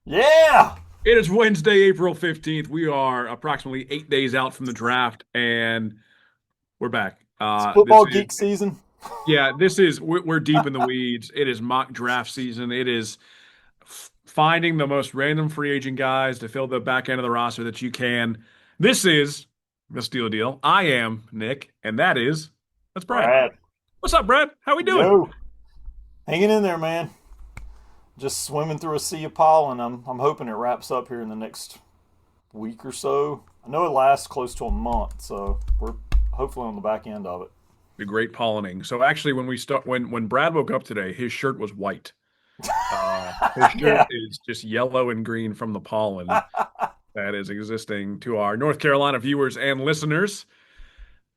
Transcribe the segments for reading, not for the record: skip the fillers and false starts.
Yeah, It is Wednesday, April 15th. We are approximately 8 days out from the draft, and we're back. it's This football is, geek season. yeah, we're deep in the weeds. It is mock draft season. It is finding the most random free agent guys to fill the back end of the roster that you can. This is the Steal Deal. I am Nick, and that's Brad. Brad, What's up, Brad? How we doing? yo, hanging in there, man. Just swimming through a sea of pollen. I'm hoping it wraps up here in the next week or so. I know it lasts close to a month, so we're hopefully on the back end of it. The great pollinating. So actually, when Brad woke up today, his shirt was white. His shirt Yeah, is just yellow and green from the pollen that is existing to our North Carolina viewers and listeners.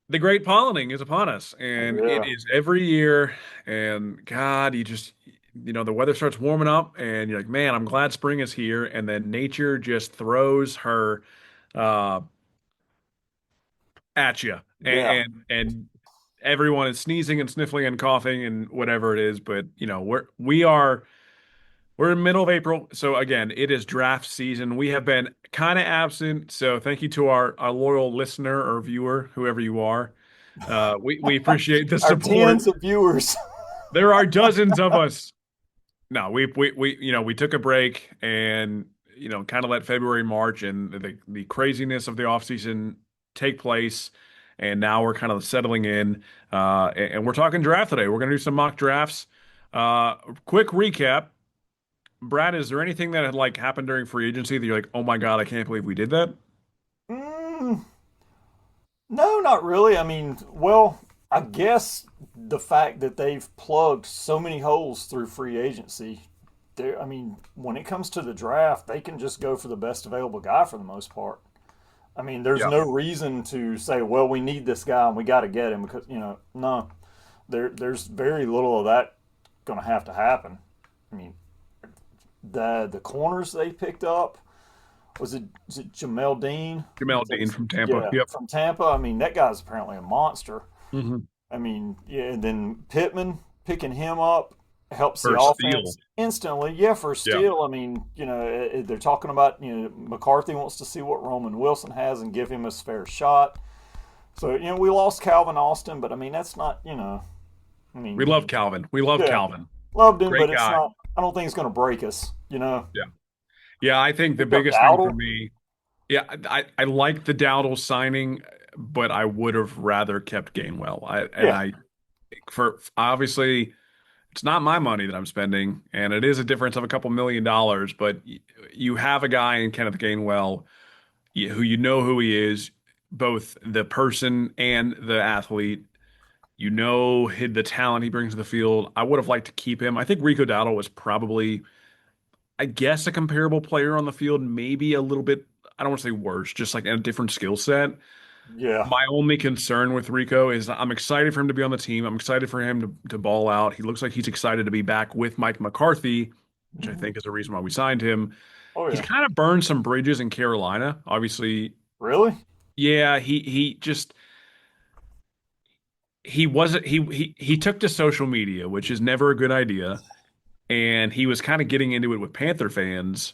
The great pollinating is upon us, and it yeah, is every year. And God, the weather starts warming up, and you're like, man, I'm glad spring is here. And then nature just throws her uh, at you, yeah. and everyone is sneezing and sniffling and coughing and whatever it is. But we're in the middle of April, so again, it is draft season. We have been kind of absent, so thank you to our loyal listener or viewer, whoever you are. We appreciate the Our support. tens of viewers. There are dozens of us. No, we took a break and kind of let February, March, and the craziness of the off season take place, and now we're kind of settling in, and we're talking draft today. We're gonna do some mock drafts. Quick recap. Brad, is there anything that had like happened during free agency that you're like, oh my God, I can't believe we did that? Mm, no, not really. I mean, well, I guess the fact that they've plugged so many holes through free agency, I mean, when it comes to the draft, they can just go for the best available guy for the most part. I mean, there's Yeah. no reason to say, well, we need this guy and we got to get him because, no, there's very little of that going to have to happen. I mean, the corners they picked up, is it Jamel Dean? Jamel Dean from Tampa. Yeah, Yep. from Tampa. I mean, that guy's apparently a monster. Hmm. I mean, yeah, and then Pittman picking him up helps the First steal. offense instantly. Yeah, for a Yeah. steal. I mean, they're talking about, McCarthy wants to see what Roman Wilson has and give him his fair shot. So, we lost Calvin Austin, but I mean, that's not, I We mean, love Calvin. We love yeah, Calvin. loved him, Great but it's guy. not, I don't think it's going to break us. Yeah. Yeah, I think the Picked up biggest thing for Dowdle. me, yeah, I like the Dowdle signing, but I would have rather kept Gainwell. Yeah, For obviously it's not my money that I'm spending, and it is a difference of a couple $1 million, but you have a guy in Kenneth Gainwell who you know who he is, both the person and the athlete. The talent he brings to the field. I would have liked to keep him. I think Rico Dowdle was probably, I guess, a comparable player on the field, maybe a little bit, I don't want to say worse, just like a different skill set. yeah. My only concern with Rico is I'm excited for him to be on the team. I'm excited for him to ball out. He looks like he's excited to be back with Mike McCarthy, which I Mhm. think is the reason why we signed him. Oh, He's yeah. kind of burned some bridges in Carolina. Obviously, Really? yeah, he just he wasn't he took to social media, which is never a good idea, and he was kind of getting into it with Panther fans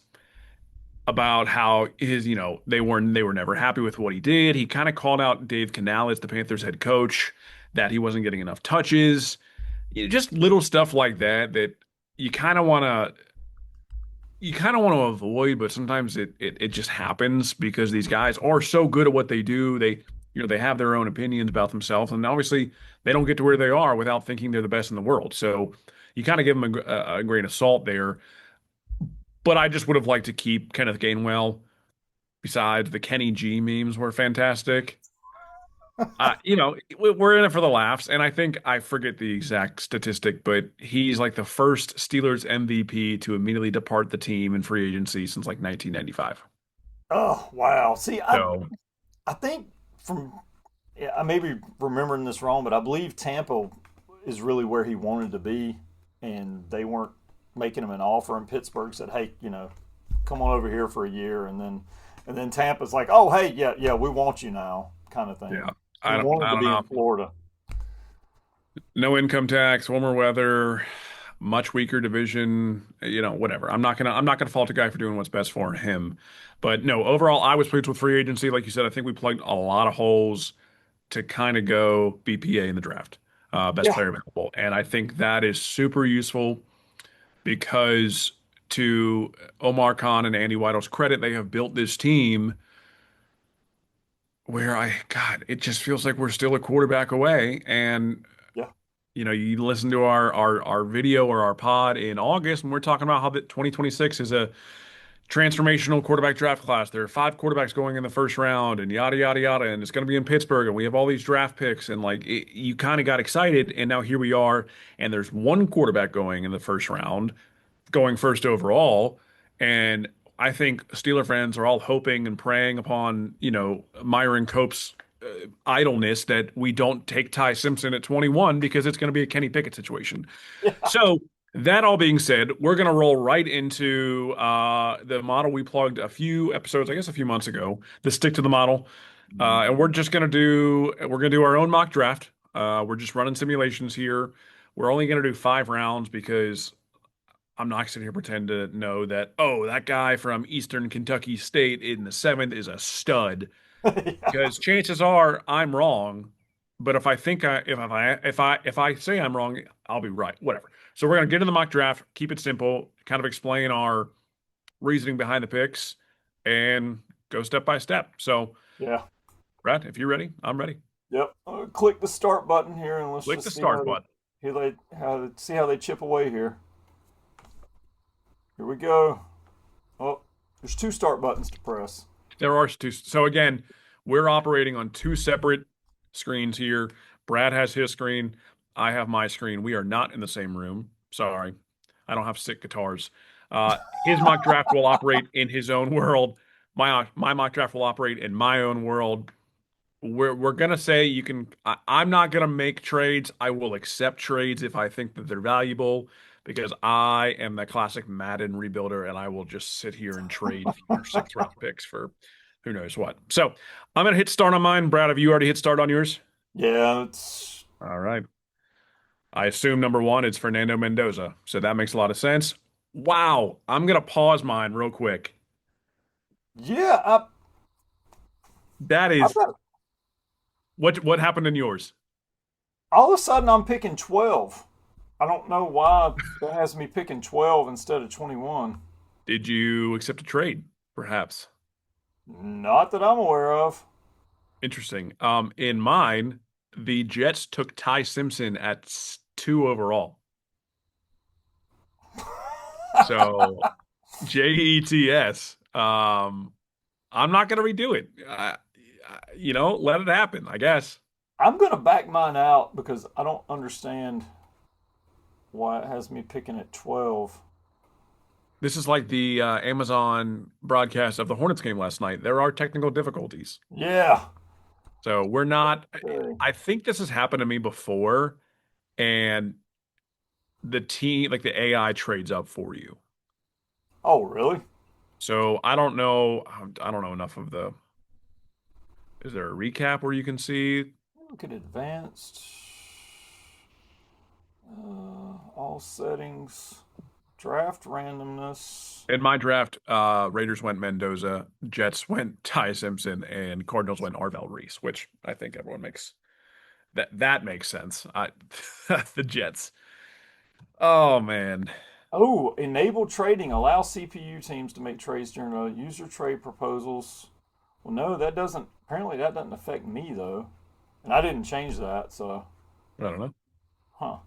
about how they were never happy with what he did. He kind of called out Dave Canales, the Panthers head coach, that he wasn't getting enough touches. Just little stuff like that that you kind of want to you kind of want to avoid, but sometimes it just happens because these guys are so good at what they do. They have their own opinions about themselves, and obviously they don't get to where they are without thinking they're the best in the world. So you kind of give them a grain of salt there. But I just would have liked to keep Kenneth Gainwell. Besides, the Kenny G memes were fantastic. We're in it for the laughs, and I think I forget the exact statistic, but he's like the first Steelers MVP to immediately depart the team in free agency since like 1995. Oh, wow. See, So, I think from yeah, I may be remembering this wrong, but I believe Tampa is really where he wanted to be, and they weren't making him an offer. And Pittsburgh said, "Hey, come on over here for a year," and then Tampa's like, "Oh, hey, yeah, yeah, we want you now," kind of yeah, thing. He I wanted to don't be know. in Florida. No income tax, warmer weather. much weaker division, whatever. I'm not gonna fault a guy for doing what's best for him. But no, overall, I was pleased with free agency. Like you said, I think we plugged a lot of holes to kind of go BPA in the draft, best Yeah, player available. And I think that is super useful because to Omar Khan and Andy Weidl's credit, they have built this team where God, it just feels like we're still a quarterback away. And yeah, you listen to our video or our pod in August, and we're talking about how the 2026 is a transformational quarterback draft class. There are five quarterbacks going in the first round, and yada yada yada, and it's going to be in Pittsburgh, and we have all these draft picks, and like you kind of got excited, and now here we are, and there's one quarterback going in the first round, going first overall, and I think Steeler fans are all hoping and praying upon Myron Cope's idleness that we don't take Ty Simpson at 21 because it's going to be a Kenny Pickett situation. yeah. So that all being said, we're going to roll right into the model we plugged a few episodes, I guess a few months ago, the stick to the model. And we're going to do our own mock draft. We're just running simulations here. We're only going to do 5 rounds because I'm not sitting here pretend to know that, oh, that guy from Eastern Kentucky State in the seventh is a stud. Yeah. Because chances are I'm wrong, but if I say I'm wrong, I'll be right. Whatever. So we're gonna get in the mock draft, keep it simple, kind of explain our reasoning behind the picks, and go step by step. So, Yeah. Brad, if you're ready, I'm ready. Yep. Click the start button here, and let's Click just the see how start button. they chip away here. Here we go. Oh, there's two start buttons to press. There are two. So again, we're operating on two separate screens here. Brad has his screen. I have my screen. We are not in the same room. Sorry. I don't have sick guitars. His mock draft will operate in his own world. My mock draft will operate in my own world. We're gonna say you can. I'm not gonna make trades. I will accept trades if I think that they're valuable because I am the classic Madden rebuilder, and I will just sit here and trade future sixth round picks for who knows what. So I'm gonna hit start on mine. Brad, have you already hit start on yours? Yeah, it's All right. I assume number one is Fernando Mendoza, so that makes a lot of sense. Wow, I'm gonna pause mine real quick. yeah. That I've is got what happened in yours. all of a sudden I'm picking 12. I don't know why that has me picking 12 instead of 21. Did you accept a trade, perhaps? Not that I'm aware of. Interesting. In mine, the Jets took Ty Simpson at 2 overall. So JETS. I'm not gonna redo it. Let it happen, I guess. I'm gonna back mine out because I don't understand why it has me picking at 12. This is like the Amazon broadcast of the Hornets game last night. There are technical difficulties. Yeah. So we're not. Okay. I think this has happened to me before, and the team, like the AI, trades up for you. Oh, really? So I don't know. I don't know enough of the. Is there a recap where you can see Look at advanced. All settings. Draft randomness. in my draft? Raiders went Mendoza, Jets went Ty Simpson, and Cardinals went Arvell Reese, which I think everyone makes that makes sense. The Jets. Oh man, Oh, enable trading. Allow CPU teams to make trades during a user trade proposals. Well, no, that doesn't. Apparently, that doesn't affect me though, and I didn't change that. So, I don't know. huh?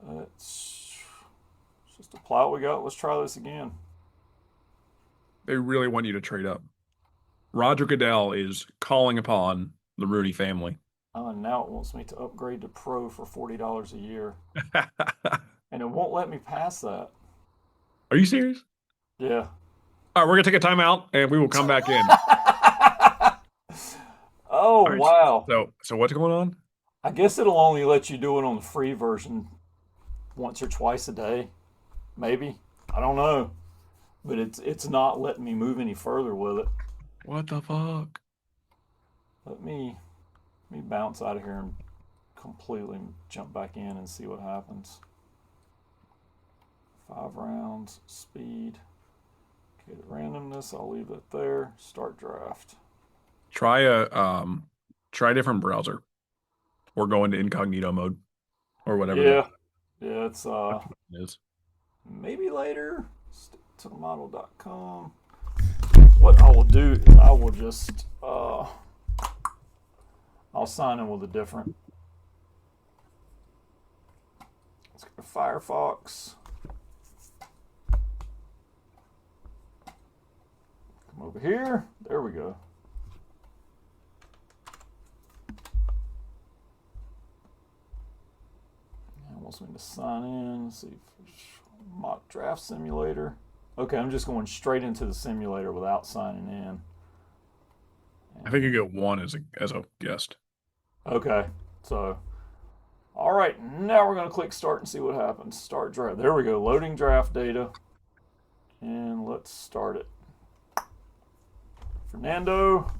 Let's just apply what we got. Let's try this again. They really want you to trade up. Roger Goodell is calling upon the Rooney family. Oh, and now it wants me to upgrade to Pro for $40 a year, Are and it won't let me pass that. you serious? Yeah. All right, we're gonna take a timeout and we will come back in. Oh, All right. wow. So what's going on? I guess it'll only let you do it on the free version once or twice a day, maybe. I don't know, but it's not letting me move any further with it. What the fuck? Let me bounce out of here and completely jump back in and see what happens. 5 rounds, speed. Okay, the randomness, I'll leave it there. Start draft. Try a different browser or go into incognito mode or whatever the Yeah, yeah, it's is. maybe later. Stick to the model.com. What I will do is I will just I'll sign in with a different. Let's go to Firefox. Come over here. There we go. And it wants me to sign in. Let's see. Mock draft simulator. Okay, I'm just going straight into the simulator without signing in. I think you And, get one as a guest. okay, so all right, now we're going to click start and see what happens. Start draft. There we go. Loading draft data. And let's start it. Fernando.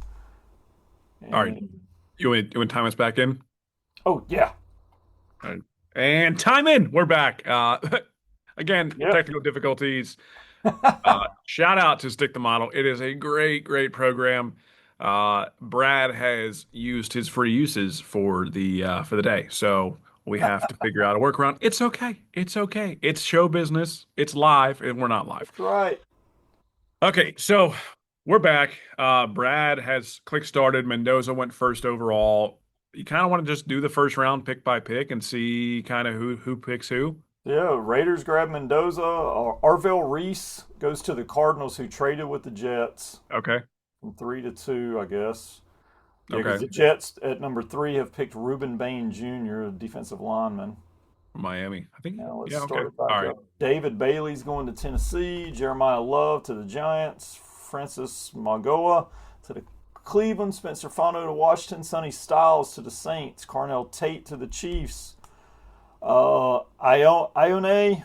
All right. And You want to time us back in? oh yeah. All right. And time in. We're back. Again, Yep. technical difficulties. Shout out to Stick the Model. It is a great, great program. Brad has used his free uses for the day, so we have to figure out a workaround. It's okay. It's okay. It's show business. It's live, and we're not live. That's right. Okay, so we're back. Brad has click started. Mendoza went first overall. You kind of want to just do the first round pick by pick and see kind of who picks who. Yeah, Raiders grab Mendoza. Arvell Reese goes to the Cardinals, who traded with the Jets Okay. from 3-2, I guess. Yeah, because Okay. the Jets at number 3 have picked Reuben Bain Jr., a defensive lineman. Miami. I think. Now let's Yeah. Okay. start it All back right. up. David Bailey's going to Tennessee. Jeremiah Love to the Giants. Francis Magoa to the Cleveland. Spencer Fano to Washington. Sonny Styles to the Saints. Carnell Tate to the Chiefs. Ione,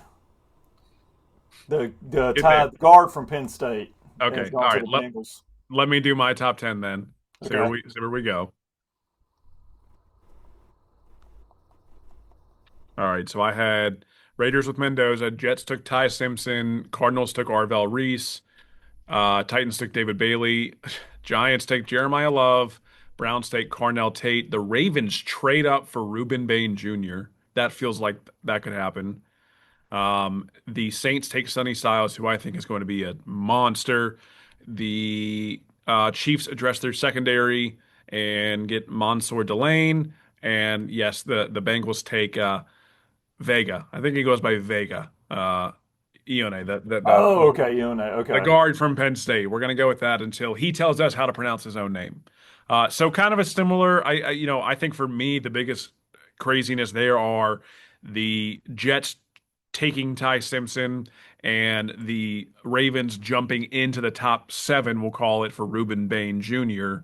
the Get there. tied guard from Penn State, has Okay. gone All to right. the Bengals. Let me do my top 10 then. Okay. See where we go. All right. So I had Raiders with Mendoza, Jets took Ty Simpson, Cardinals took Arvell Reese, Titans took David Bailey, Giants take Jeremiah Love, Browns take Carnell Tate, the Ravens trade up for Reuben Bain Jr. That feels like that could happen. The Saints take Sonny Styles, who I think is going to be a monster. The Chiefs address their secondary and get Mansour Delane. And yes, the Bengals take Vega. I think he goes by Vega. Ione, Oh, okay, Ione. the Okay. guard from Penn State. We're going to go with that until he tells us how to pronounce his own name. So kind of a similar. I think for me the biggest craziness there are the Jets taking Ty Simpson and the Ravens jumping into the top seven. We'll call it for Reuben Bain Jr.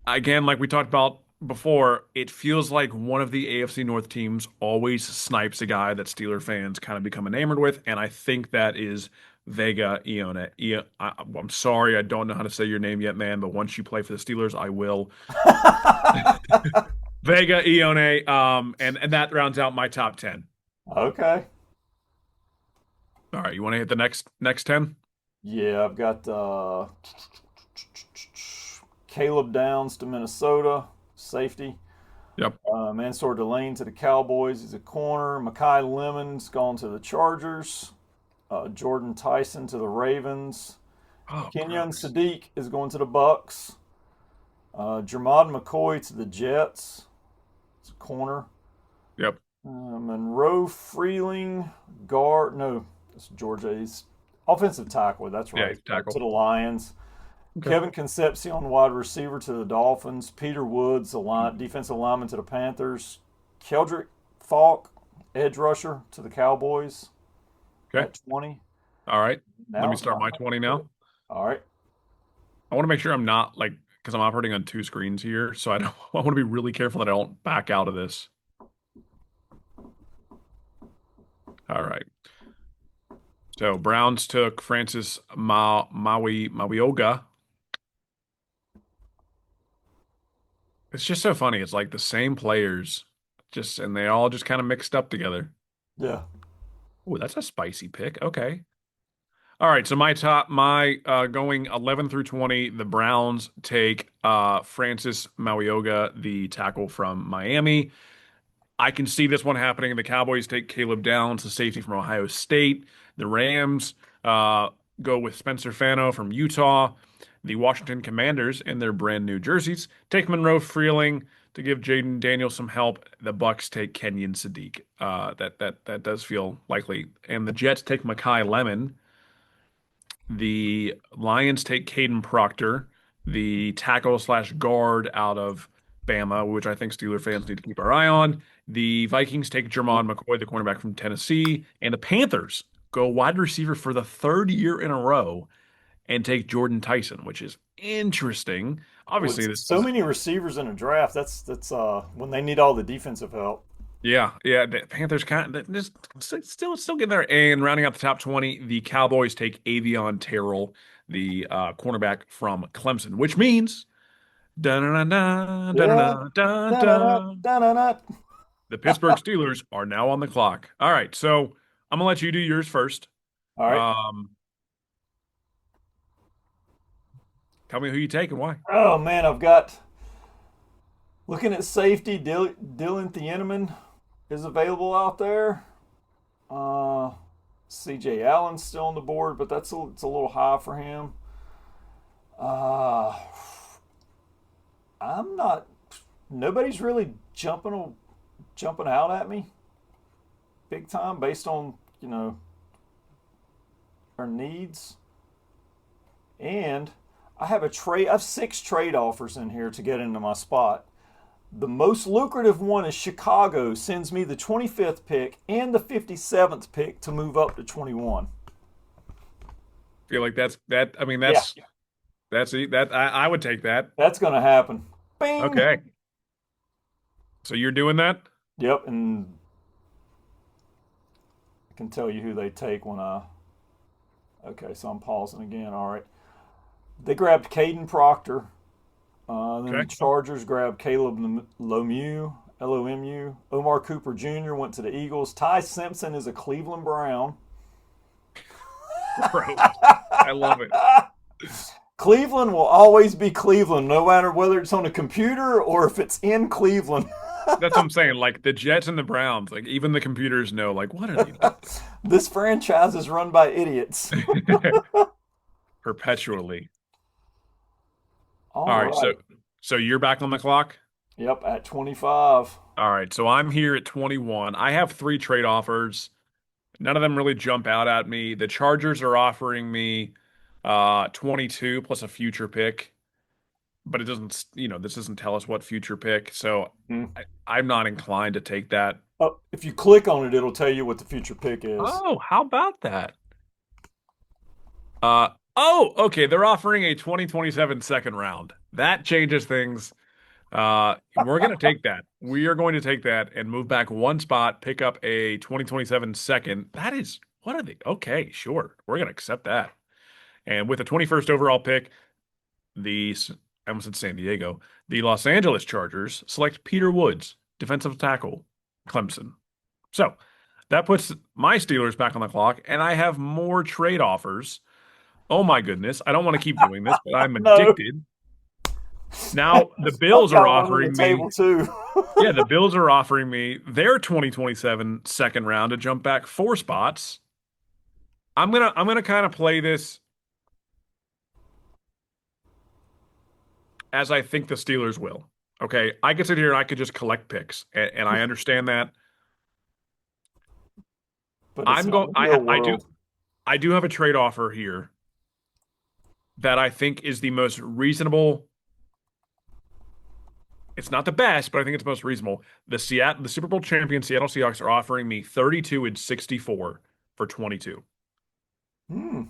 Again, like we talked about before, it feels like one of the AFC North teams always snipes a guy that Steeler fans kind of become enamored with, and I think that is Vega Ione. I'm sorry, I don't know how to say your name yet, man, but once you play for the Steelers, I will. Vega Ione, and that rounds out my top 10. Okay. All right, you want to hit the next 10? Yeah, I've got Caleb Downs to Minnesota, safety. Yep. Mansour Delane to the Cowboys. He's a corner. Makai Lemon's gone to the Chargers. Jordan Tyson to the Ravens. Oh, Kenyon gross. Sadiq is going to the Bucks. Jermod McCoy to the Jets. It's a corner. Yep. Monroe Freeling, guard. No, it's Georgia. He's offensive tackle. That's Yeah, right. tackle. To the Lions. Okay. Kevin Concepcion, wide receiver to the Dolphins. Peter Woods, defensive lineman to the Panthers. Keldrick Falk, edge rusher to the Cowboys Okay. at 20. All right. Let Now me it's start my my 20 now. All right. I want to make sure I'm not like because I'm operating on two screens here, so I don't. I want to be really careful that I don't back out of this. All right. So Browns took Francis Mawioga. It's just so funny. It's like the same players, just and they all just kind of mixed up together. Yeah. Oh, that's a spicy pick. Okay. All right, so my going 11 through 20, the Browns take Francis Mauigoa, the tackle from Miami. I can see this one happening. The Cowboys take Caleb Downs, the safety from Ohio State. The Rams uh, go with Spencer Fano from Utah. The Washington Commanders, in their brand new jerseys, take Monroe Freeling to give Jaden Daniels some help. The Bucks take Kenyon Sadiq. That does feel likely. And the Jets take Makai Lemon. The Lions take Caden Proctor, the tackle slash guard out of Bama, which I think Steeler fans need to keep our eye on. The Vikings take Jermon McCoy, the cornerback from Tennessee, and the Panthers go wide receiver for the third year in a row and take Jordan Tyson, which is interesting. With Obviously, this so is many receivers in a draft, that's when they need all the defensive help. yeah. The Panthers kind of just still getting there. And rounding out the top 20, the Cowboys take Avion Terrell, the cornerback from Clemson, which means. Da-na-na-na, Yeah. Da-da-da, da-na-na-da-da. da-da-da. The Pittsburgh Steelers are now on the clock. All right, so I'm gonna let you do yours first. All right. Um, Tell me who you take and why. Oh man, I've got looking at safety. Dylan Thieneman is available out there. Uh, C.J. Allen's still on the board, but it's a little high for him. Uh, I'm not. Nobody's really jumping out at me big time based on our needs. And I have I have 6 trade offers in here to get into my spot. The most lucrative one is Chicago sends me the 25th pick and the 57th pick to move up to 21. Feel like that's that. I mean, Yeah, that I would take that. that's going to happen. Bing. Okay, so you're doing that. Yep, and I can tell you who they take when I. Okay, so I'm pausing again. All right. They grabbed Caden Proctor. Then the Okay, Chargers grabbed Caleb Lomu. Omar Cooper Jr. went to the Eagles. Ty Simpson is a Cleveland Brown. gross. I love it. Cleveland will always be Cleveland, no matter whether it's on a computer or if it's in Cleveland. That's what I'm saying. Like the Jets and the Browns, like even the computers know. Like, what are they This franchise is run by idiots. doing? Perpetually. All All right, right. so you're back on the clock. Yep, at 25. All right, so I'm here at 21. I have 3 trade offers. None of them really jump out at me. The Chargers are offering me 22 plus a future pick, but it doesn't, this doesn't tell us what future pick. So Hmm. I'm not inclined to take that. Oh, if you click on it, it'll tell you what the future pick is. Oh, how about that? Uh okay, they're offering a 2027 second round. That changes things. We're going to take that. We are going to take that and move back one spot, pick up a 2027 second. That is, what are they? Okay, sure. We're going to accept that. And with the 21st overall pick, I almost said San Diego, the Los Angeles Chargers select Peter Woods, defensive tackle, Clemson. So that puts my Steelers back on the clock, and I have more trade offers. Oh my goodness. I don't want to keep doing this, but I'm No, addicted. Now the I've Bills are got one on the offering me table too. Yeah, the Bills are offering me their 2027 second round to jump back 4 spots. I'm gonna kind of play this as I think the Steelers will. Okay, I could sit here and I could just collect picks, and I understand that. But it's I'm not going. the real world. I do have a trade offer here that I think is the most reasonable. It's not the best, but I think it's most reasonable. The Super Bowl champion Seattle Seahawks are offering me 32 and 64 for 22. Hmm.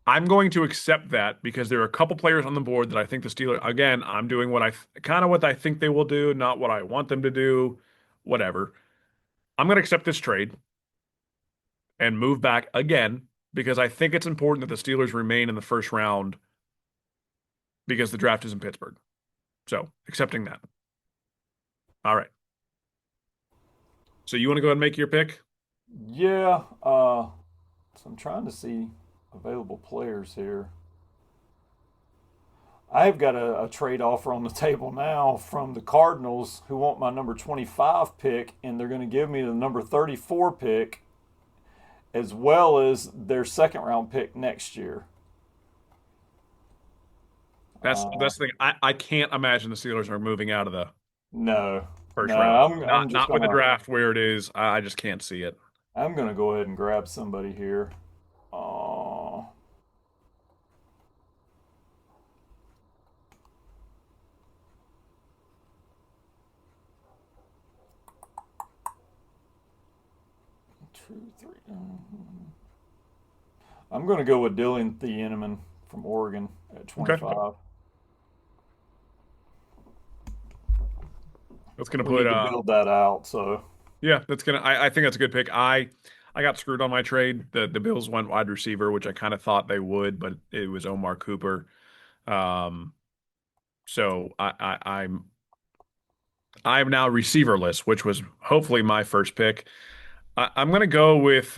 I'm going to accept that because there are a couple players on the board that I think the Steelers, again, I'm doing kind of what I think they will do, not what I want them to do, whatever. I'm going to accept this trade and move back again because I think it's important that the Steelers remain in the first round because the draft is in Pittsburgh. So, accepting that. All right. So, you want to go ahead and make your pick? Yeah. So I'm trying to see available players here. I've got a trade offer on the table now from the Cardinals who want my number 25 pick, and they're going to give me the number 34 pick as well as their second round pick next year. Uh, That's the thing. I can't imagine the Steelers are moving out of the no, no, first round. I'm just Not with the gonna draft where it is. I just can't see it. I'm gonna go ahead and grab somebody here. Uh, 2, 3. I'm gonna go with Dylan Thieneman from Oregon at Okay. 25. That's gonna We put need to build that out. So yeah, that's gonna I think that's a good pick. I got screwed on my trade. The Bills went wide receiver, which I kind of thought they would, but it was Omar Cooper. Um so I'm now receiverless, which was hopefully my first pick. I'm gonna go with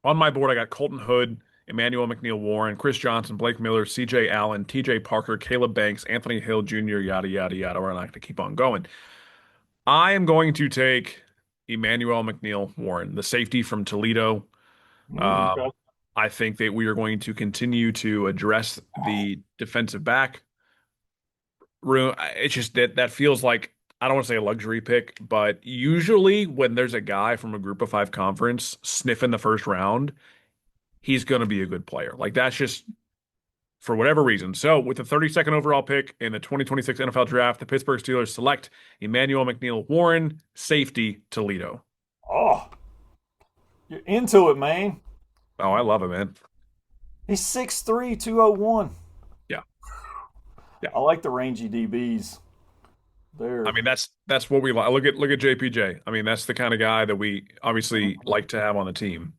on my board I got Colton Hood, Emmanuel McNeil Warren, Chris Johnson, Blake Miller, CJ Allen, TJ Parker, Caleb Banks, Anthony Hill Jr., yada yada yada. We're not going to keep on going. I am going to take Emmanuel McNeil Warren, the safety from Toledo. Um, okay. I think that we are going to continue to address the defensive back room. It's just that feels like I don't want to say a luxury pick, but usually when there's a guy from a group of five conference sniffing the first round, he's going to be a good player. Like that's just for whatever reason. So, with the 32nd overall pick in the 2026 NFL Draft, the Pittsburgh Steelers select Emmanuel McNeil Warren, safety, Toledo. Oh, you're into it, man. Oh, I love him, man. He's 6'3", 201. Yeah, yeah. I like the rangy DBs. I They're mean, that's what we like. Look at JPJ. I mean, that's the kind of guy that we obviously like to have on the team.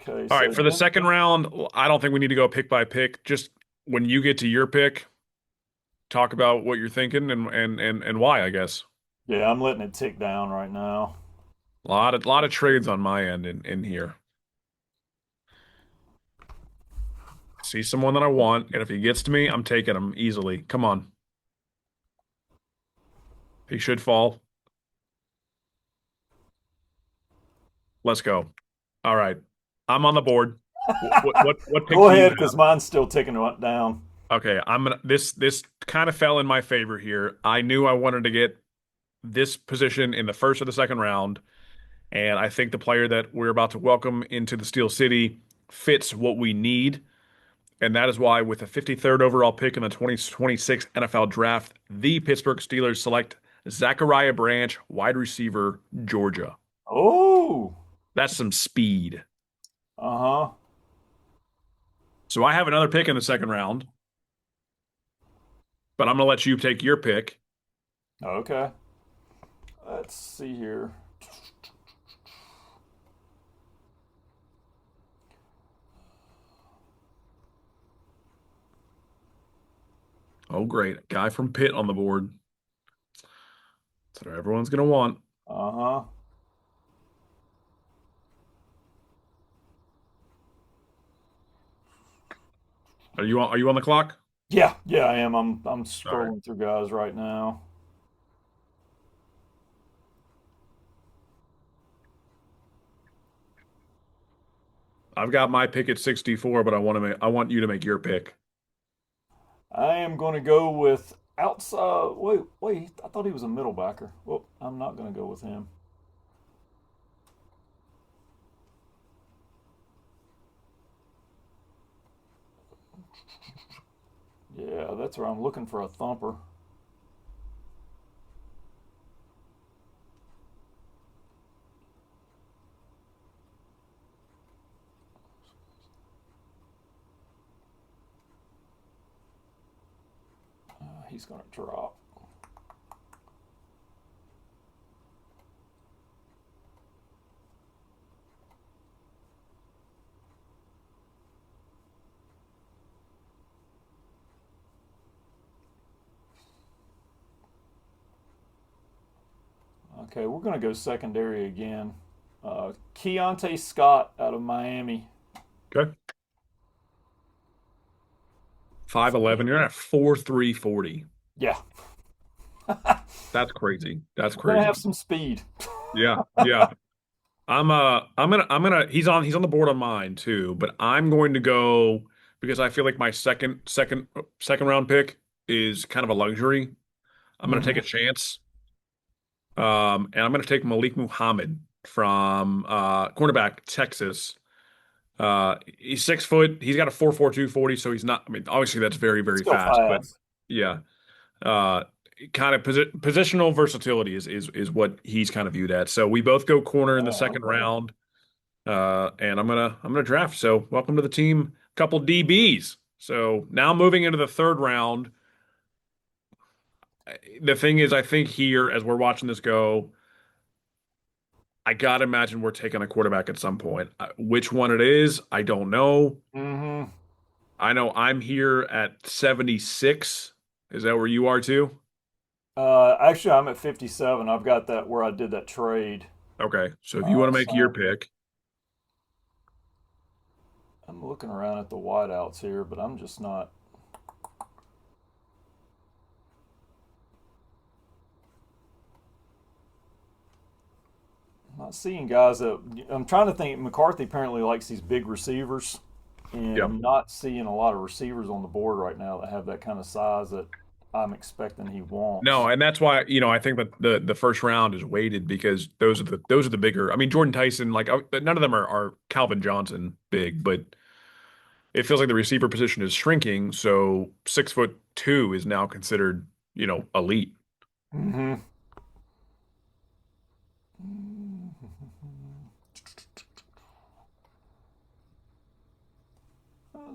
okay. All So right, for the then, second round, I don't think we need to go pick by pick. Just when you get to your pick, talk about what you're thinking and why, I guess. yeah, I'm letting it tick down right now. Lot of trades on my end in here. See someone that I want, and if he gets to me, I'm taking him easily. Come on. He should fall. Let's go. All right. I'm on the board. What pick Go do you ahead, have? because mine's still ticking down. Okay, I'm gonna this kind of fell in my favor here. I knew I wanted to get this position in the first or the second round, and I think the player that we're about to welcome into the Steel City fits what we need. And that is why, with the 53rd overall pick in the 2026 NFL Draft, the Pittsburgh Steelers select Zachariah Branch, wide receiver, Georgia. Oh, That's some speed. uh-huh. So I have another pick in the second round, but I'm going to let you take your pick. Okay. Let's see here. Oh, great. Guy from Pitt on the board. That's what everyone's going to want. Uh-huh. Are you on the clock? Yeah, yeah, I am. I'm All right. scrolling through guys right now. I've got my pick at 64, but I want you to make your pick. I am going to go with outside. Wait. I thought he was a middle backer. Well, I'm not going to go with him. Yeah, that's where I'm looking for a thumper. He's going to drop. Okay, we're going to go secondary again. Keontae Scott out of Miami. Okay. 5'11". You're at 4.340. Yeah, That's crazy. That's we're going to have crazy. some speed. Yeah, yeah. He's on the board on mine too, but I'm going to go because I feel like my second round pick is kind of a luxury. I'm gonna take a Hmm. chance. And I'm gonna take Malik Muhammad from cornerback Texas. He's 6 foot. He's got a 4.42 40, so he's not. I mean, obviously that's very, very Still fast, but fast. yeah. Uh, kind of positional versatility is what he's kind of viewed at. So we both go corner in the Oh, second okay. round. And I'm gonna draft. So welcome to the team, couple DBs. So now moving into the third round. The thing is, I think here, as we're watching this go, I gotta imagine we're taking a quarterback at some point. Which one it is, I don't know. Hmm. I know I'm here at 76. Is that where you are too? Actually, I'm at 57. I've got that where I did that trade. Okay, so if you want to make your So pick, I'm looking around at the wideouts here, but I'm just not seeing guys that. I'm trying to think. McCarthy apparently likes these big receivers, and yeah. I'm not seeing a lot of receivers on the board right now that have that kind of size that I'm expecting he No, wants. and that's why, I think that the first round is weighted because those are the bigger. I mean, Jordan Tyson, like none of them are Calvin Johnson big, but it feels like the receiver position is shrinking. So 6'2" is now considered, elite. Hmm.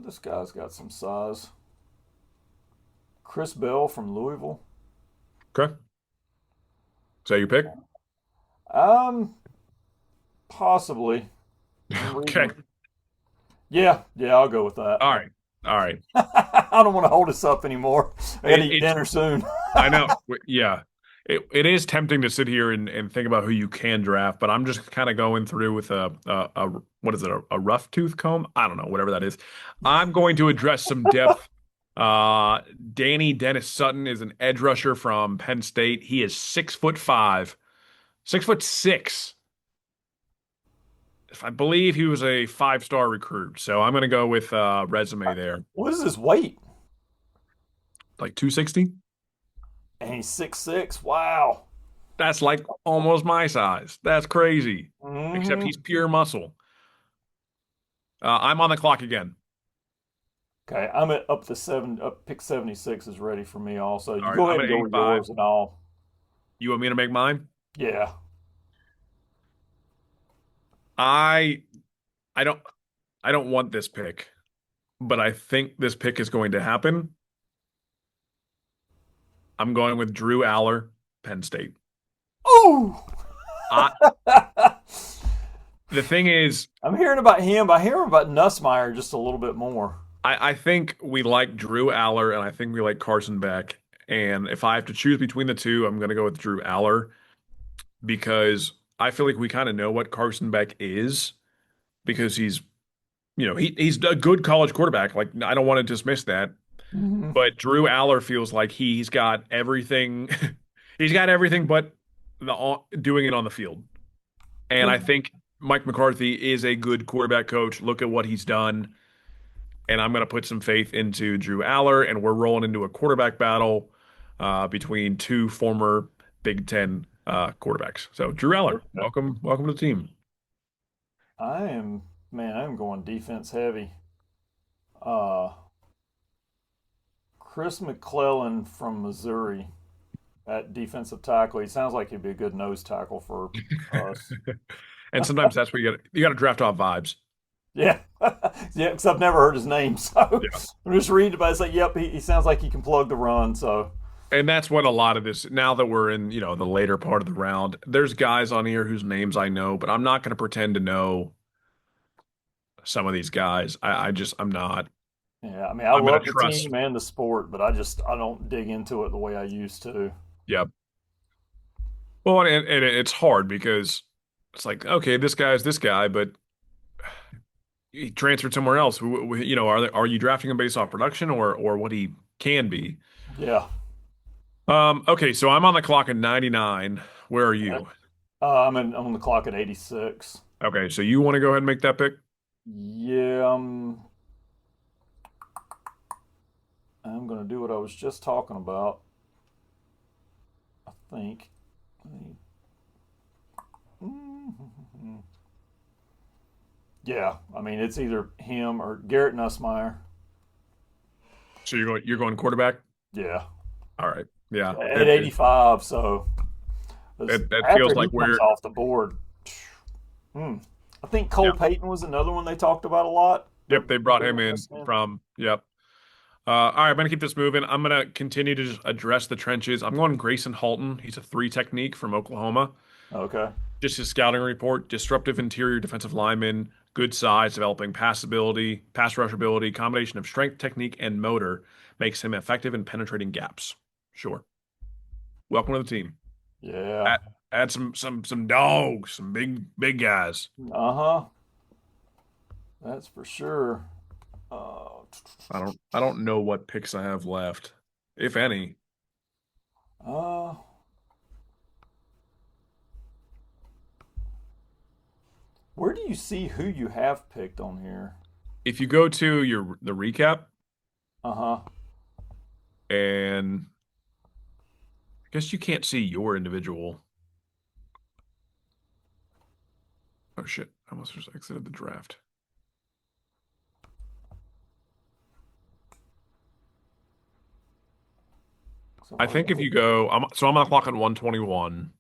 This guy's got some size. Chris Bell from Louisville. Okay. Is that your pick? Um, Possibly. I'm reading. Okay. Yeah, yeah, I'll go with that. All right. All right. I don't want to hold us up anymore. I got to It, eat it's dinner soon. I know. Yeah. It is tempting to sit here and think about who you can draft, but I'm just kind of going through with a what is it, a rough tooth comb? I don't know, whatever that is. I'm going to address some depth. Danny Dennis Sutton is an edge rusher from Penn State. He is 6'5", 6'6". If I believe he was a five-star recruit, so I'm going to go with resume there, What is his weight? like 260. And he's 6'6". Wow. That's like almost my size. That's crazy. Except Hmm. he's pure muscle. I'm on the clock again. Okay, I'm at up to seven. Up pick 76 is ready for me. Also, All you right, go I'm ahead at and go with 85. yours, and I'll. You want me to make mine? Yeah. I I don't I don't want this pick, but I think this pick is going to happen. I'm going with Drew Aller, Penn State. Ooh. I, the thing is, I'm hearing about him. But I hear about Nussmeyer just a little bit more. I think we like Drew Aller and I think we like Carson Beck. And if I have to choose between the two, I'm going to go with Drew Aller because I feel like we kind of know what Carson Beck is because he's a good college quarterback. Like I don't want to dismiss that, Hmm. but Drew Aller feels like he's got everything. He's got everything but doing it on the field. And I think Mike McCarthy is a good quarterback coach. Look at what he's done. And I'm going to put some faith into Drew Aller, and we're rolling into a quarterback battle between two former Big Ten quarterbacks. So Drew Aller, welcome to the team. I am, man, I'm going defense heavy. Uh, Chris McClellan from Missouri at defensive tackle. He sounds like he'd be a good nose tackle for us. And sometimes that's where you got to draft off vibes. Yeah, yeah. Because I've never heard his name, so Yeah. I'm just reading about it. It's like, yep, he sounds like he can plug the run. So And that's what a lot of this, now that we're in, the later part of the round, there's guys on here whose names I know, but I'm not going to pretend to know some of these guys. I'm not. yeah, I mean, I I'm going to love the trust. team and the sport, but I don't dig into it the way I used to. Yeah. Well, and it's hard because it's like, okay, this guy's this guy, but he transferred somewhere else. Are you drafting him based off production or what he can be? Yeah. Okay, so I'm on the clock at 99. Where are you? I'm on the clock at 86. Okay, so you want to go ahead and make that pick? Yeah, I'm going to do what I was just talking about, I think. Yeah, I mean, it's either him or Garrett Nussmeier. So you're going quarterback? Yeah, All right. Yeah. at 85. So It after feels he like comes we're off the board, hmm, I think Cole yeah. Payton was another one they talked about a lot. Yep, they brought They him were in listening. from yep. All right, I'm gonna keep this moving. I'm gonna continue to just address the trenches. I'm going Grayson Halton. He's a three technique from Oklahoma. Okay. Just his scouting report: disruptive interior defensive lineman, good size, developing pass ability, pass rush ability, combination of strength, technique, and motor makes him effective in penetrating gaps. Sure. Welcome to the team. Yeah. Add, add some dogs, some big guys. Uh-huh. That's for sure. Uh, I don't know what picks I have left, if any. uh, where do you see who you have picked on here? If you go to the recap, Uh-huh. and I guess you can't see your individual. Oh shit! I almost just exited the draft. So I think if you go, I'm on the clock at 121.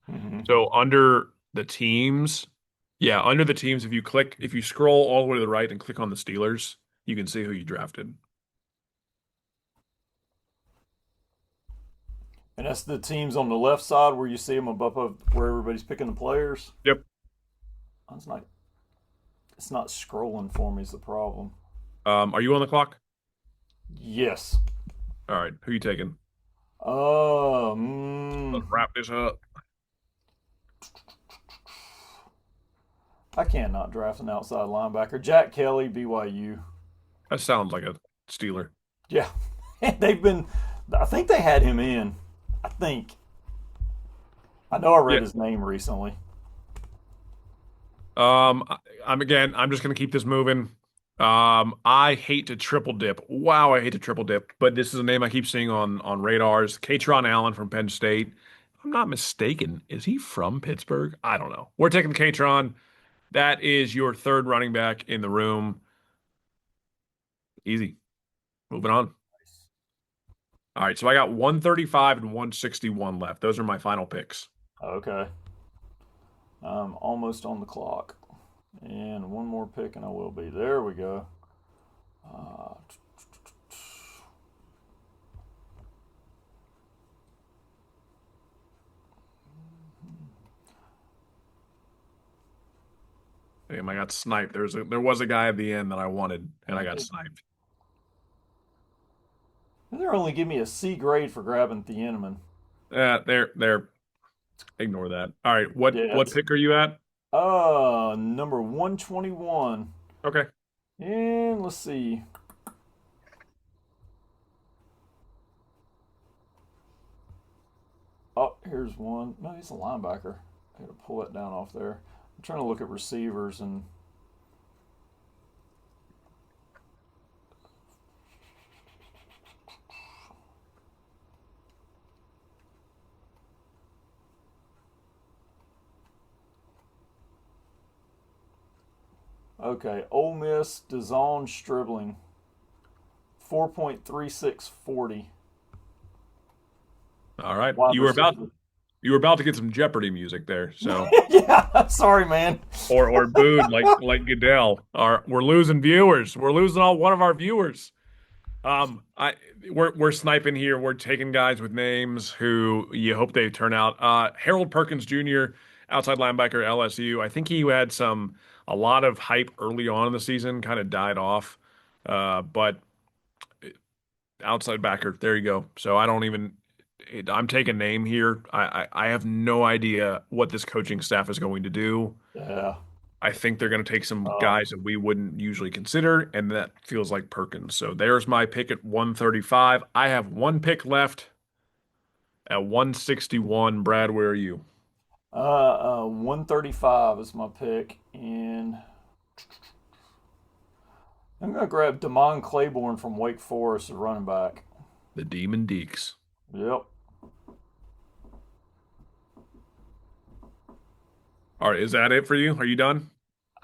Mhm. So under the teams, yeah, under the teams, if you scroll all the way to the right and click on the Steelers, you can see who you drafted. And that's the teams on the left side where you see them above of where everybody's picking the players. Yep. It's not. It's not scrolling for me. Is the problem? Are you on the clock? Yes. All right. Who you taking? Uh, Let's mm, wrap this up. I can't not draft an outside linebacker. Jack Kelly, BYU. That sounds like a Steeler. Yeah, they've been. I think they had him in. I think. I know I Yeah. read his name recently. I'm just gonna keep this moving. I hate to triple dip. Wow, I hate to triple dip, but this is a name I keep seeing on radars. Katron Allen from Penn State. If I'm not mistaken, is he from Pittsburgh? I don't know. We're taking Katron. That is your third running back in the room. Easy. Moving on. All right, so I got 135 and 161 left. Those are my final picks. Okay, I'm almost on the clock, and one more pick, and I will be. There we go. Uh, Damn, I got sniped. There was a guy at the end that I wanted, and I got sniped. they're only giving me a C grade for grabbing Thieneman. There. Ignore that. All right, Yeah, what it's pick are you at? number 121. Okay. And let's see. Oh, here's one. No, he's a linebacker. I gotta pull it down off there. I'm trying to look at receivers and okay. Ole Miss Dazon Stribling 4.3640 All right. wide You were about receiver. you were about to get some Jeopardy music there. So Yeah, sorry, man. or booed like Goodell. We're losing viewers. We're losing all one of our viewers. I we're sniping here. We're taking guys with names who you hope they turn out. Harold Perkins Jr., outside linebacker, LSU. I think he had a lot of hype early on in the season, kind of died off. But outside backer, there you go. So I don't even I'm taking name here. I have no idea what this coaching staff is going to do. Yeah. I think they're going to take some Uh, guys that we wouldn't usually consider, and that feels like Perkins. So there's my pick at 135. I have one pick left at 161. Brad, where are you? 135 is my pick, and I'm gonna grab Damon Claiborne from Wake Forest, the running back. The Demon Deeks. Yep. All right, is that it for you? Are you done?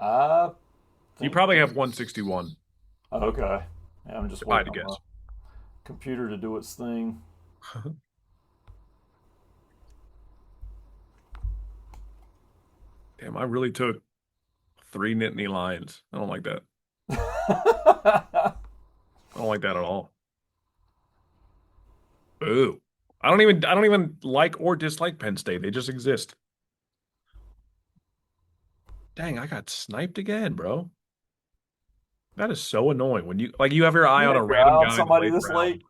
I You think probably this have is 161, okay. Yeah, I'm just if I had waiting to on the guess. computer to do its thing. Damn, I really took three Nittany Lions. I don't like that. I don't like that at all. Ooh. I don't even like or dislike Penn State. They just exist. Dang, I got sniped again, bro. That is so annoying. When you have your eye You on a have your eye random on guy in the somebody late this late? round.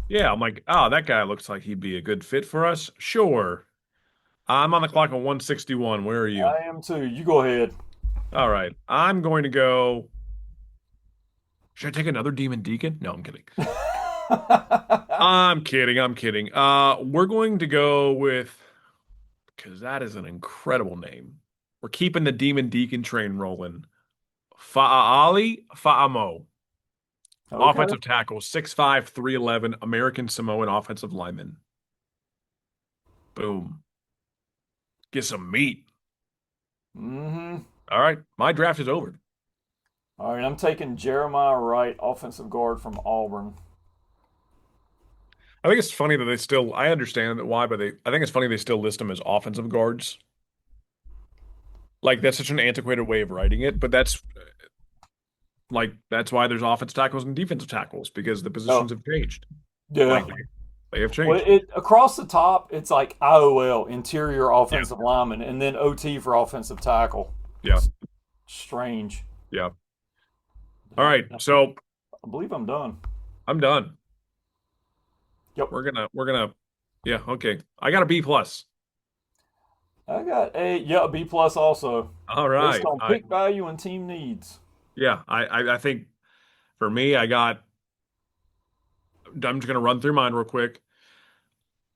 Yeah, I'm like, oh, that guy looks like he'd be a good fit for us. Sure. I'm on the clock at 161. Where are you? I am too. You go ahead. All right. I'm going to go. Should I take another Demon Deacon? No, I'm kidding. I'm kidding. I'm kidding. We're going to go with because that is an incredible name. We're keeping the Demon Deacon train rolling. Fa'ali Fa'amo, Okay. offensive tackle, 6'5", 311, American Samoan offensive lineman. Boom. Get some meat. Mm-hmm. All right, my draft is over. All right, I'm taking Jeremiah Wright, offensive guard from Auburn. I think it's funny that they still. I understand that why, but I think it's funny they still list them as offensive guards. Like that's such an antiquated way of writing it, but that's why there's offensive tackles and defensive tackles because the positions Oh, have changed. yeah. Like they have Well, changed. it across the top, it's like IOL, interior Yeah, offensive lineman, and then OT for offensive tackle. yeah, It's strange. yeah. All Yeah, right, so I believe I'm done. I'm done. Yep. We're gonna. Yeah, okay. I got a B plus. I got a B plus also, All based right. on pick value and team needs. Yeah, I think for me, I got. I'm just gonna run through mine real quick.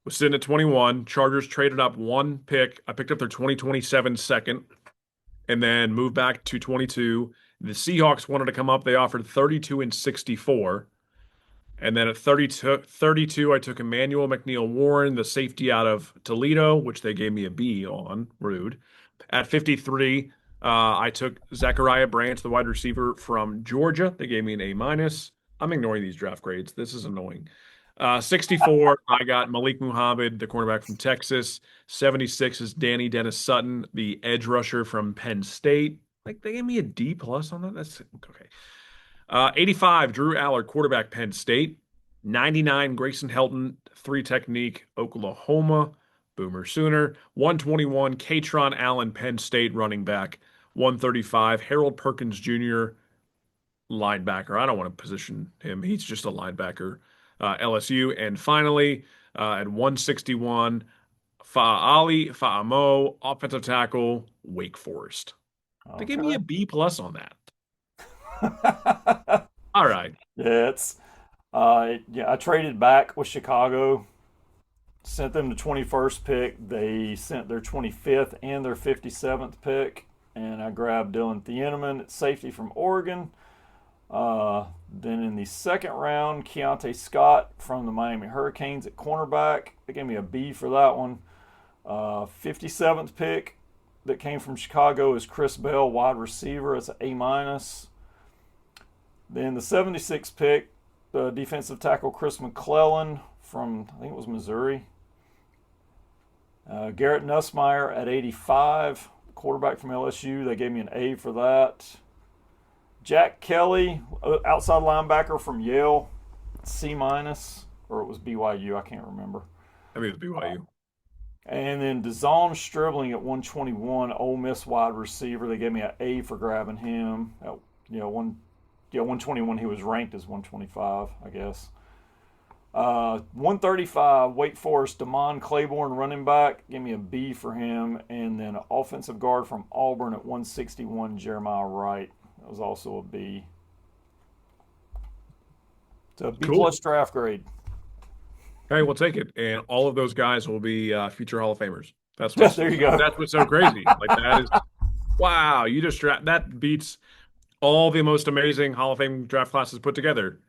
Was sitting at 21. Chargers traded up one pick. I picked up their 2027 second and then moved back to 22. The Seahawks wanted to come up. They offered 32 and 64. And then at 32, I took Emmanuel McNeil Warren, the safety out of Toledo, which they gave me a B on. Rude. At 53, I took Zachariah Branch, the wide receiver from Georgia. They gave me an A minus. I'm ignoring these draft grades. This is annoying. 64, I got Malik Muhammad, the cornerback from Texas. 76 is Danny Dennis Sutton, the edge rusher from Penn State. Like they gave me a D plus on that. That's okay. 85, Drew Allard, quarterback, Penn State. 99, Grayson Helton, three technique, Oklahoma, Boomer Sooner. 121, Katron Allen, Penn State, running back. 135, Harold Perkins Jr., linebacker. I don't want to position him. He's just a linebacker, LSU. And finally, at 161, Fa'ali Fa'amo, offensive tackle, Wake Forest. They gave me Okay. a B plus on that. All right. Yeah, it's yeah. I traded back with Chicago, sent them the 21st pick. They sent their 25th and their 57th pick, and I grabbed Dylan Thieneman at safety from Oregon. Then in the second round, Keontae Scott from the Miami Hurricanes at cornerback. They gave me a B for that one. 57th pick that came from Chicago is Chris Bell, wide receiver. It's an A minus. Then the 76th pick, the defensive tackle Chris McClellan from, I think it was Missouri. Garrett Nussmeyer at 85, quarterback from LSU. They gave me an A for that. Jack Kelly, outside linebacker from Yale, C minus, or it was BYU, I can't remember. I mean, it's BYU. And then DeZon Stribling at 121, Ole Miss wide receiver. They gave me an A for grabbing him. At, 121. He was ranked as 125, I guess. 135, Wake Forest, Damon Claiborne, running back. Give me a B for him. And then an offensive guard from Auburn at 161, Jeremiah Wright. That was also a B. So B Cool. plus draft grade. Hey, we'll take it. And all of those guys will be future Hall of Famers. That's Yeah, what's there you go. that's what's so crazy. Like that is wow. You just that beats all the most amazing Hall of Fame draft classes put together.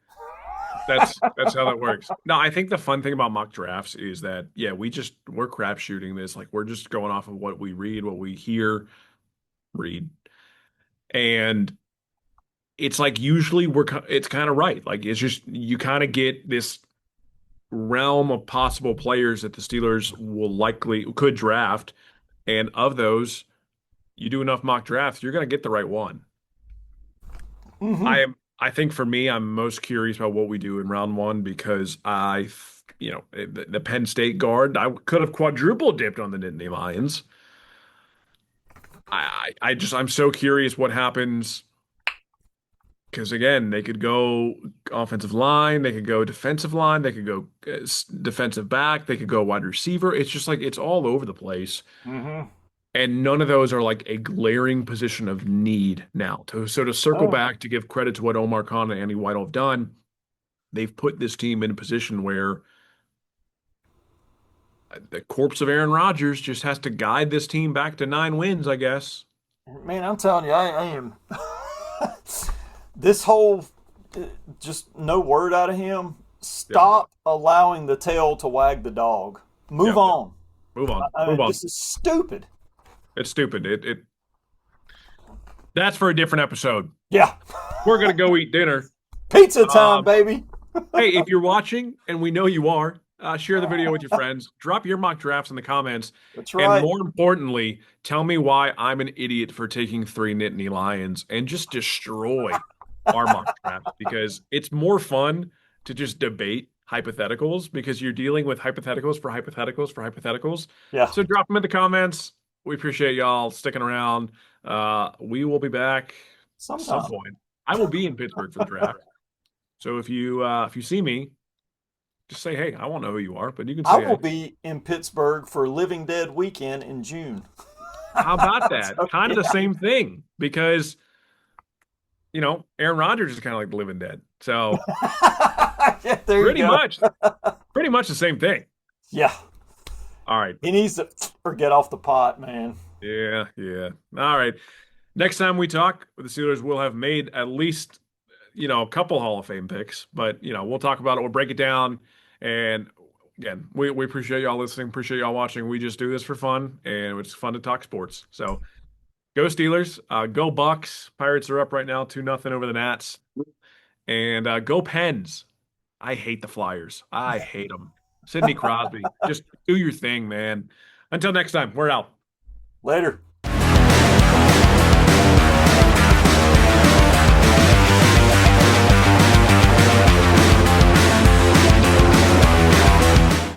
That's how that works. No, I think the fun thing about mock drafts is that yeah, we're crap shooting this. Like we're just going off of what we read, what we hear, read, and it's like usually it's kind of right. Like it's just you kind of get this realm of possible players that the Steelers will likely could draft, and of those, you do enough mock drafts, you're going to get the right one. Mm-hmm. I think for me, I'm most curious about what we do in round one because the Penn State guard, I could have quadruple dipped on the Nittany Lions. I'm so curious what happens because again, they could go offensive line, they could go defensive line, they could go defensive back, they could go wide receiver. It's just like it's all over the place. Mm-hmm. And none of those are like a glaring position of need now. So to circle Oh. back to give credit to what Omar Khan and Andy Whitehall have done, they've put this team in a position where the corpse of Aaron Rodgers just has to guide this team back to 9 wins, I guess. Man, I'm telling you, I am. This whole, just no word out of him. Yep. Stop allowing the tail to wag the dog. Move Yep. Yep. on. Move on. I Move mean, on. this is stupid. It's stupid. It that's for a different episode. Yeah. We're gonna go eat dinner. Pizza time, Um, baby. hey, if you're watching, and we know you are, share the video with your friends. Drop your mock drafts in the comments. That's And right. more importantly, tell me why I'm an idiot for taking 3 Nittany Lions and just destroy our mock draft because it's more fun to just debate hypotheticals because you're dealing with hypotheticals for hypotheticals for hypotheticals. Yeah. So drop them in the comments. We appreciate y'all sticking around. We will be back at some Sometime. point. I will be in Pittsburgh for the draft. So if you see me, just say, hey, I won't know who you are, but you can I say, will hey, be in Pittsburgh for Living Dead weekend in June. how about that? So, Kind of yeah. the same thing because, Aaron Rodgers is kind of like the living dead. So Yeah, there you pretty go. much, pretty much the same thing. Yeah. All right. He needs to or get off the pot, man. Yeah, yeah. All right. Next time we talk, the Steelers will have made at least, a couple Hall of Fame picks, but, we'll talk about it. We'll break it down. And again, we appreciate y'all listening, appreciate y'all watching. We just do this for fun, and it's fun to talk sports. So go Steelers, go Bucks. Pirates are up right now, 2-0 over the Nats. And go Pens. I hate the Flyers. I hate them. Sidney Crosby, just do your thing, man. Until next time, we're out. Later.